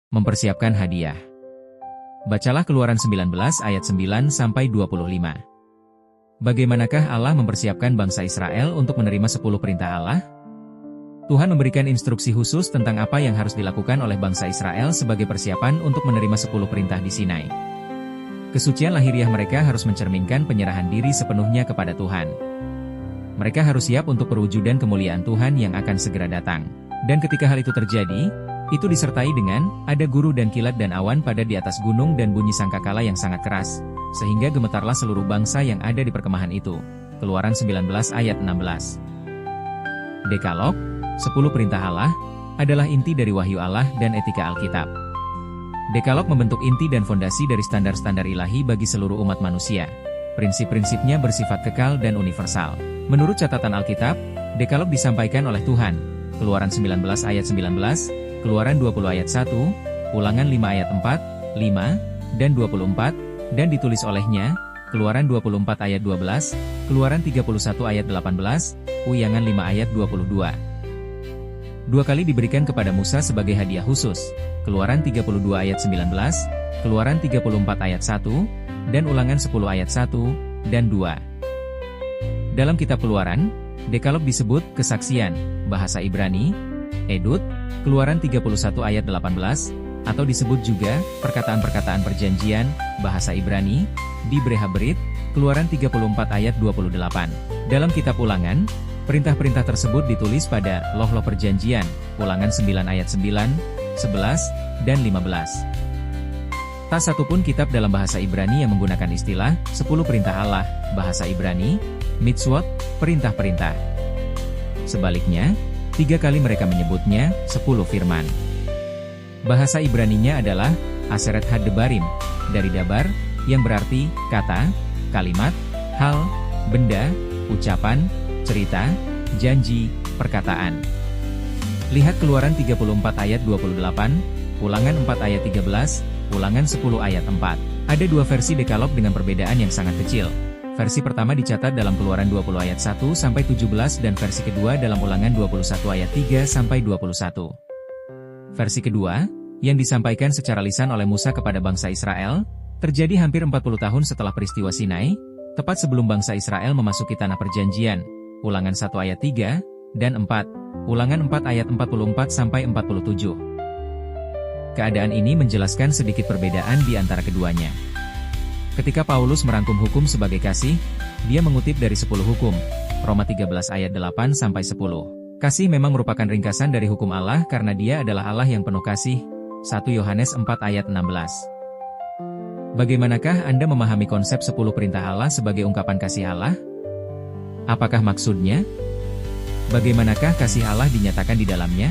Mempersiapkan hadiah. Bacalah Keluaran 19 ayat 9-25. Bagaimanakah Allah mempersiapkan bangsa Israel untuk menerima 10 perintah Allah? Tuhan memberikan instruksi khusus tentang apa yang harus dilakukan oleh bangsa Israel sebagai persiapan untuk menerima 10 perintah di Sinai. Kesucian lahiriah mereka harus mencerminkan penyerahan diri sepenuhnya kepada Tuhan. Mereka harus siap untuk perwujudan kemuliaan Tuhan yang akan segera datang. Dan ketika hal itu terjadi, itu disertai dengan ada guru dan kilat dan awan pada di atas gunung dan bunyi sangkakala yang sangat keras, sehingga gemetarlah seluruh bangsa yang ada di perkemahan itu. Keluaran 19 ayat 16. Dekalog, 10 perintah Allah, adalah inti dari wahyu Allah dan etika Alkitab. Dekalog membentuk inti dan fondasi dari standar-standar ilahi bagi seluruh umat manusia. Prinsip-prinsipnya bersifat kekal dan universal. Menurut catatan Alkitab, Dekalog disampaikan oleh Tuhan. Keluaran 19 ayat 19, Keluaran 20 ayat 1, Ulangan 5 ayat 4, 5, dan 24, dan ditulis olehnya, Keluaran 24 ayat 12, Keluaran 31 ayat 18, Ulangan 5 ayat 22. Dua kali diberikan kepada Musa sebagai hadiah khusus, Keluaran 32 ayat 19, Keluaran 34 ayat 1, dan Ulangan 10 ayat 1, dan 2. Dalam kitab Keluaran, Dekalog disebut kesaksian, bahasa Ibrani, Edut, Keluaran 31 ayat 18, atau disebut juga perkataan-perkataan perjanjian, bahasa Ibrani, di Brehaberit, Keluaran 34 ayat 28. Dalam kitab Ulangan, perintah-perintah tersebut ditulis pada loh-loh perjanjian, Ulangan 9 ayat 9, 11, dan 15. Tak satupun kitab dalam bahasa Ibrani yang menggunakan istilah 10 perintah Allah, bahasa Ibrani, mitzvot, perintah-perintah. Sebaliknya, 3 kali mereka menyebutnya 10 firman. Bahasa Ibraninya adalah Aseret Had-Debarim, dari dabar, yang berarti kata, kalimat, hal, benda, ucapan, cerita, janji, perkataan. Lihat Keluaran 34 ayat 28, Ulangan 4 ayat 13, Ulangan 10 ayat 4. Ada 2 versi Dekalog dengan perbedaan yang sangat kecil. Versi pertama dicatat dalam Keluaran 20 ayat 1-17 dan versi kedua dalam Ulangan 21 ayat 3-21. Versi kedua, yang disampaikan secara lisan oleh Musa kepada bangsa Israel, terjadi hampir 40 tahun setelah peristiwa Sinai, tepat sebelum bangsa Israel memasuki tanah perjanjian. Ulangan 1 ayat 3, dan 4, Ulangan 4 ayat 44-47. Keadaan ini menjelaskan sedikit perbedaan di antara keduanya. Ketika Paulus merangkum hukum sebagai kasih, dia mengutip dari 10 hukum, Roma 13 ayat 8-10. Kasih memang merupakan ringkasan dari hukum Allah karena dia adalah Allah yang penuh kasih, 1 Yohanes 4 ayat 16. Bagaimanakah Anda memahami konsep 10 perintah Allah sebagai ungkapan kasih Allah? Apakah maksudnya? Bagaimanakah kasih Allah dinyatakan di dalamnya?